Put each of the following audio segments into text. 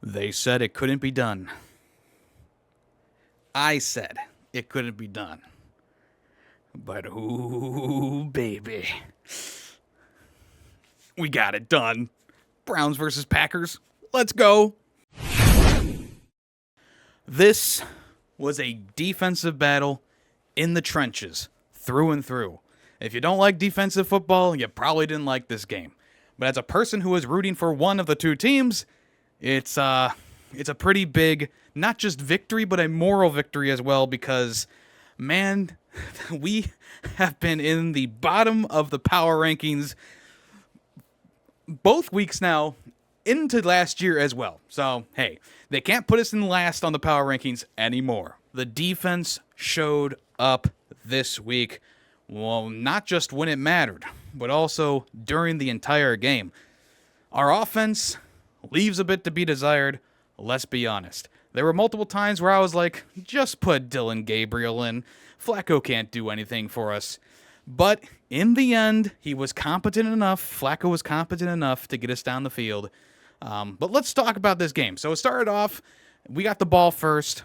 They said it couldn't be done. I said it couldn't be done. But ooh, baby. We got it done. Browns versus Packers. Let's go. This was a defensive battle in the trenches, through and through. If you don't like defensive football, you probably didn't like this game. But as a person who is rooting for one of the two teams, it's a pretty big, not just victory, but a moral victory as well, because, man, we have been in the bottom of the power rankings both weeks now, into last year as well. So, hey, they can't put us in last on the power rankings anymore. The defense showed up this week. Well, not just when it mattered, but also during the entire game. Our offense leaves a bit to be desired, let's be honest. There were multiple times where I was like, just put Dylan Gabriel in. Flacco can't do anything for us. But in the end, he was competent enough. Flacco was competent enough to get us down the field. But let's talk about this game. So it started off, we got the ball first.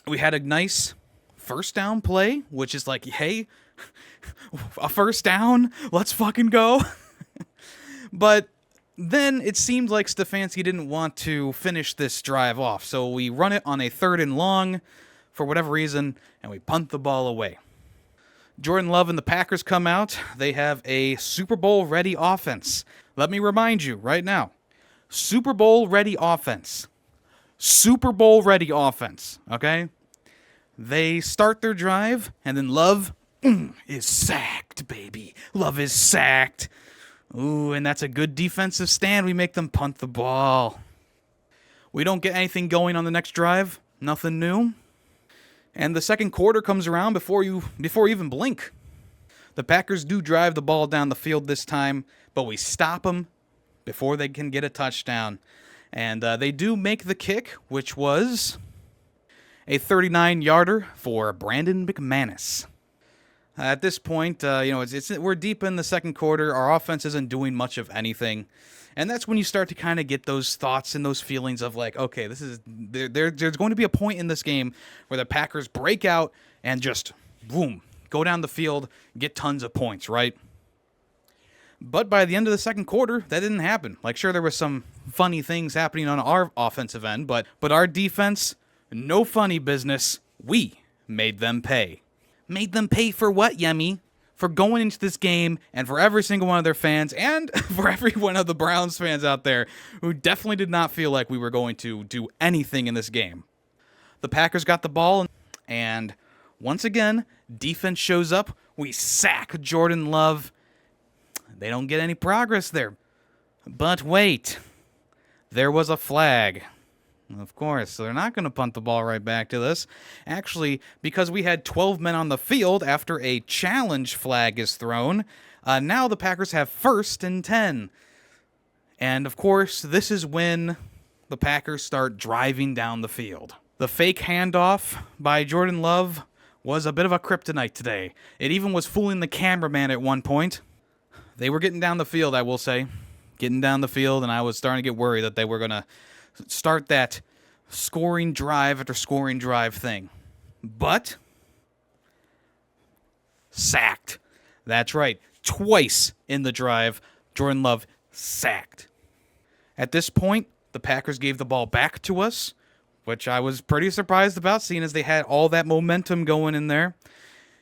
We had a nice first down play, which is like, hey, a first down, let's fucking go. But then it seemed like Stefanski didn't want to finish this drive off. So we run it on a 3rd and long for whatever reason, and we punt the ball away. Jordan Love and the Packers come out. They have a Super Bowl ready offense. Let me remind you right now. Super Bowl ready offense. Super Bowl ready offense, okay? They start their drive, and then Love is sacked, baby. Love is sacked. Ooh, and that's a good defensive stand. We make them punt the ball. We don't get anything going on the next drive. Nothing new. And the second quarter comes around before you even blink. The Packers do drive the ball down the field this time, but we stop them before they can get a touchdown. And they do make the kick, which was a 39-yarder for Brandon McManus. At this point, we're deep in the second quarter. Our offense isn't doing much of anything. And that's when you start to kind of get those thoughts and those feelings of like, okay, there's going to be a point in this game where the Packers break out and just, boom, go down the field, get tons of points, right? But by the end of the second quarter, that didn't happen. Like, sure, there was some funny things happening on our offensive end, but our defense, no funny business. We made them pay. Made them pay for what, Yemi? For going into this game, and for every single one of their fans, and for every one of the Browns fans out there who definitely did not feel like we were going to do anything in this game. The Packers got the ball, and once again, defense shows up. We sack Jordan Love. They don't get any progress there. But wait, there was a flag. Of course, so they're not going to punt the ball right back to this. Actually, because we had 12 men on the field after a challenge flag is thrown, now the Packers have 1st and 10. And of course, this is when the Packers start driving down the field. The fake handoff by Jordan Love was a bit of a kryptonite today. It even was fooling the cameraman at one point. They were getting down the field, I will say. Getting down the field, and I was starting to get worried that they were going to start that scoring drive after scoring drive thing. But sacked. That's right. Twice in the drive, Jordan Love sacked. At this point, the Packers gave the ball back to us, which I was pretty surprised about, seeing as they had all that momentum going in there.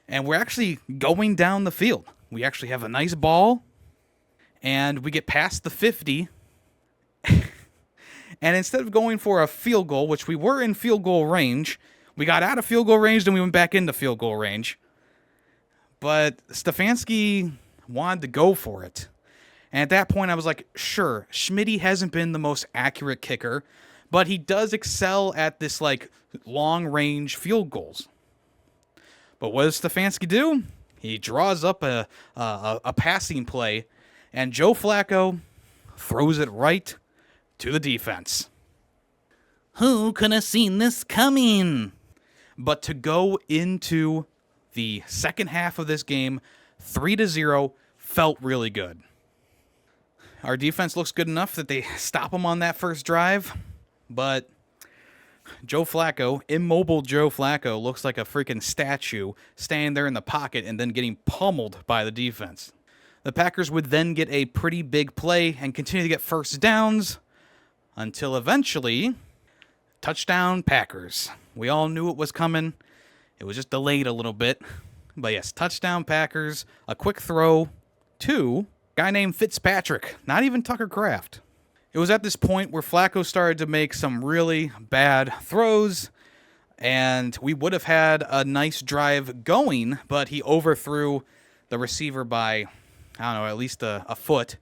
And we're actually going down the field. We actually have a nice ball, and we get past the 50. And instead of going for a field goal, which we were in field goal range, we got out of field goal range, then we went back into field goal range. But Stefanski wanted to go for it. And at that point, I was like, sure, Schmitty hasn't been the most accurate kicker, but he does excel at this, like, long-range field goals. But what does Stefanski do? He draws up a passing play, and Joe Flacco throws it right to the defense. Who could have seen this coming? But to go into the second half of this game, 3-0, felt really good. Our defense looks good enough that they stop them on that first drive, But Joe Flacco, immobile Joe Flacco, looks like a freaking statue standing there in the pocket and then getting pummeled by the defense. The Packers would then get a pretty big play and continue to get first downs until eventually, touchdown Packers. We all knew it was coming. It was just delayed a little bit. But yes, touchdown Packers, a quick throw to a guy named Fitzpatrick, not even Tucker Kraft. It was at this point where Flacco started to make some really bad throws, and we would have had a nice drive going, but he overthrew the receiver by, I don't know, at least a foot.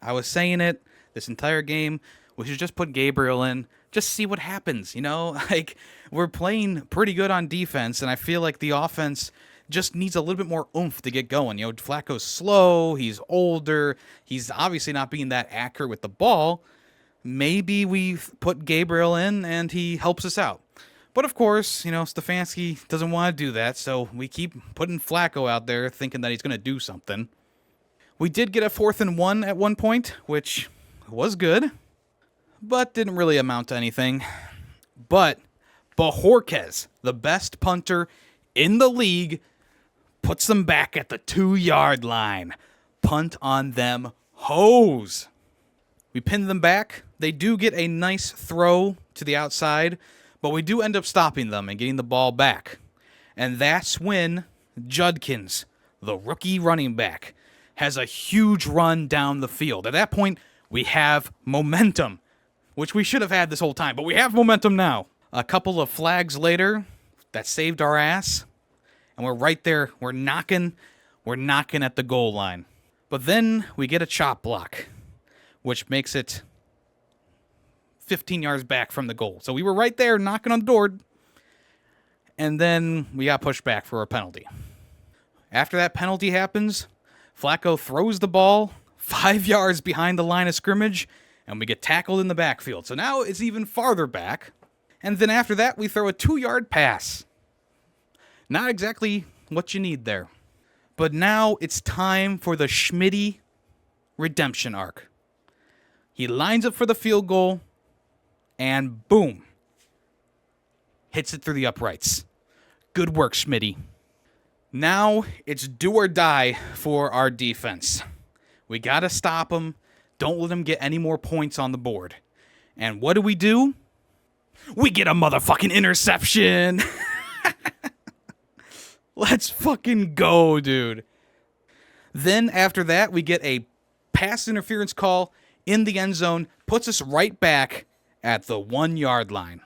I was saying it this entire game. We should just put Gabriel in, just see what happens, you know? Like, we're playing pretty good on defense, and I feel like the offense just needs a little bit more oomph to get going. You know, Flacco's slow, he's older, he's obviously not being that accurate with the ball. Maybe we put Gabriel in and he helps us out. But of course, you know, Stefanski doesn't want to do that, so we keep putting Flacco out there thinking that he's going to do something. We did get a 4th and 1 at one point, which was good, but didn't really amount to anything. But Bojorquez, the best punter in the league, puts them back at the 2-yard line. Punt on them hoes. We pin them back. They do get a nice throw to the outside, but we do end up stopping them and getting the ball back. And that's when Judkins, the rookie running back, has a huge run down the field. At that point, we have momentum, which we should have had this whole time, but we have momentum now. A couple of flags later, that saved our ass. And we're right there. We're knocking at the goal line. But then we get a chop block, which makes it 15 yards back from the goal. So we were right there knocking on the door. And then we got pushed back for a penalty. After that penalty happens, Flacco throws the ball 5 yards behind the line of scrimmage, and we get tackled in the backfield. So now it's even farther back. And then after that, we throw a 2-yard pass. Not exactly what you need there. But now it's time for the Schmitty redemption arc. He lines up for the field goal, and boom. Hits it through the uprights. Good work, Schmitty. Now it's do or die for our defense. We got to stop him. Don't let him get any more points on the board. And what do? We get a motherfucking interception. Let's fucking go, dude. Then after that, we get a pass interference call in the end zone, puts us right back at the 1-yard line.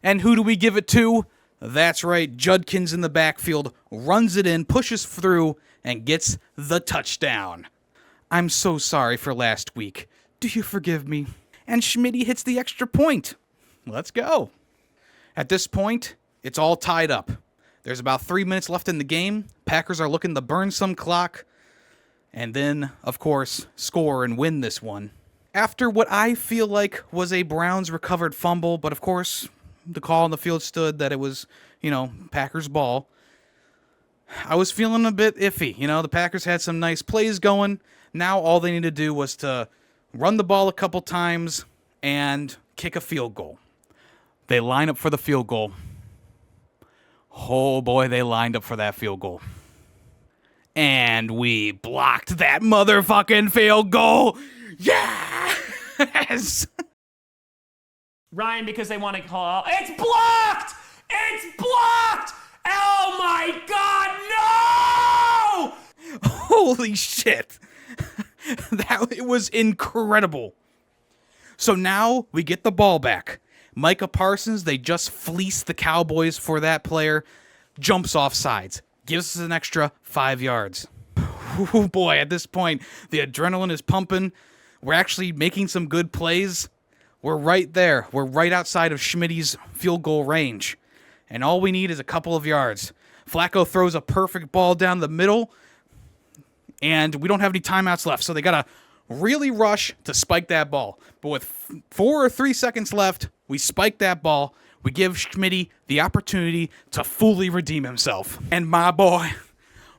And who do we give it to? That's right, Judkins in the backfield runs it in, pushes through, and gets the touchdown. I'm so sorry for last week. Do you forgive me? And Schmitty hits the extra point. Let's go. At this point, it's all tied up. There's about 3 minutes left in the game. Packers are looking to burn some clock. And then, of course, score and win this one. After what I feel like was a Browns recovered fumble, but of course, the call on the field stood that it was, Packers ball. I was feeling a bit iffy. The Packers had some nice plays going. Now all they need to do was to run the ball a couple times and kick a field goal. They line up for the field goal. Oh boy, they lined up for that field goal. And we blocked that motherfucking field goal. Yes! Ryan, because they want to call, it's blocked! It's blocked! Oh my God, no! Holy shit. It was incredible. So now we get the ball back. Micah Parsons, they just fleeced the Cowboys for that player, jumps off sides, gives us an extra 5 yards. Oh boy, at this point, the adrenaline is pumping. We're actually making some good plays. We're right there. We're right outside of Schmitty's field goal range. And all we need is a couple of yards. Flacco throws a perfect ball down the middle, and we don't have any timeouts left, so they got to really rush to spike that ball. But with 4 or 3 seconds left, we spike that ball. We give Schmitty the opportunity to fully redeem himself. And my boy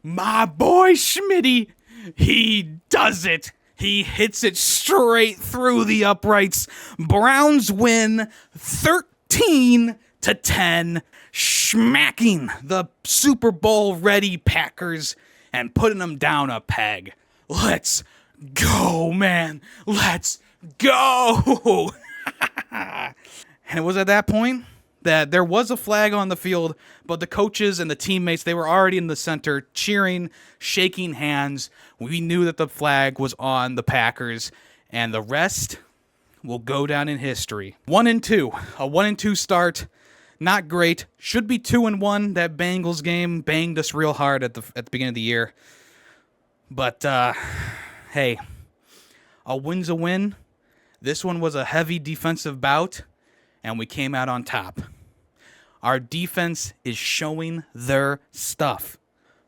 Schmitty, he does it. He hits it straight through the uprights. Browns win 13-10, smacking the Super Bowl ready Packers and putting them down a peg. Let's go, man. Let's go. And it was at that point that there was a flag on the field, but the coaches and the teammates, they were already in the center cheering, shaking hands. We knew that the flag was on the Packers, and the rest will go down in history. 1-2, a 1-2 start. Not great. Should be 2-1. That Bengals game banged us real hard at the beginning of the year. But hey, a win's a win. This one was a heavy defensive bout, and we came out on top. Our defense is showing their stuff.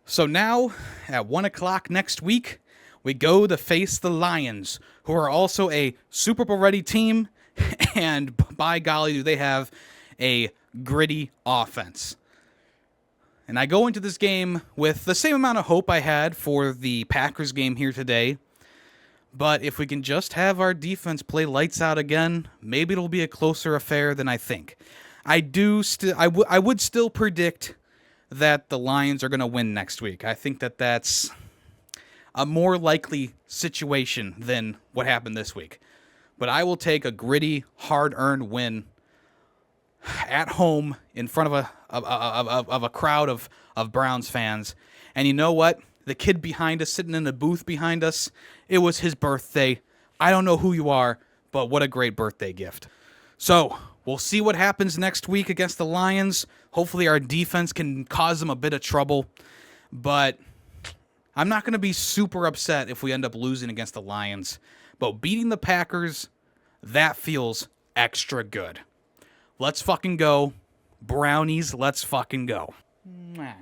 So now, at 1 o'clock next week, we go to face the Lions, who are also a Super Bowl ready team, and by golly, do they have a gritty offense. And I go into this game with the same amount of hope I had for the Packers game here today. But if we can just have our defense play lights out again, maybe it'll be a closer affair than I think. I would still predict that the Lions are going to win next week. I think that that's a more likely situation than what happened this week. But I will take a gritty, hard-earned win at home in front of a crowd of Browns fans. And you know what? The kid behind us, sitting in the booth behind us, it was his birthday. I don't know who you are, but what a great birthday gift. So, we'll see what happens next week against the Lions. Hopefully our defense can cause them a bit of trouble. But I'm not going to be super upset if we end up losing against the Lions. But beating the Packers, that feels extra good. Let's fucking go. Brownies, let's fucking go. Mwah.